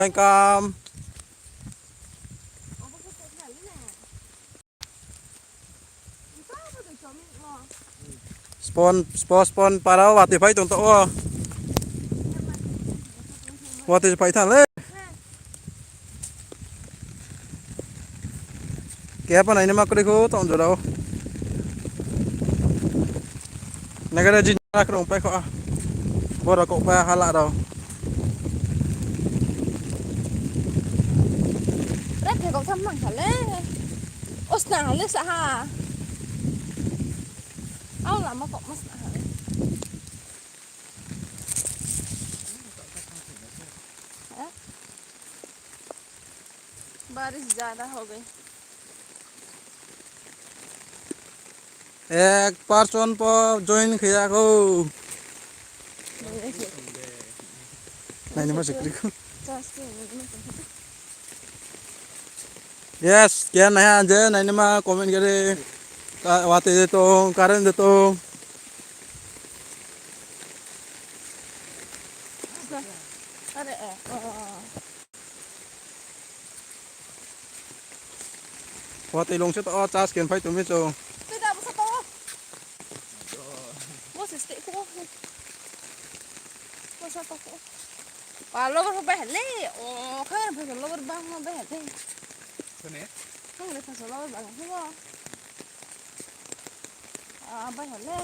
Anh cam spawn para wati phải tung tao wati phải thằng lên kaya pa na ini mak ko tong jo daw nagara jin na krong pa ko bora ko pa hala daw Rep thì cậu thăm bằng thả lê ốt nà lê xã hà áo là mà cậu mất nà hả बारिश ज़्यादा हो गई एक पर्सन पर join किया को नहीं masuk ko yes kaya na yan dyan na ma comment kare wati dito karen dito अरे wati long set o chas ken phải tụi mình cho Cái đâu có sao to Bố sẽ stick của Bố sao to của Và lô bố bẻ lê Ồ khá là phải lô bố băng mà bẻ lê Không để phải lô bố băng không À bẻ lê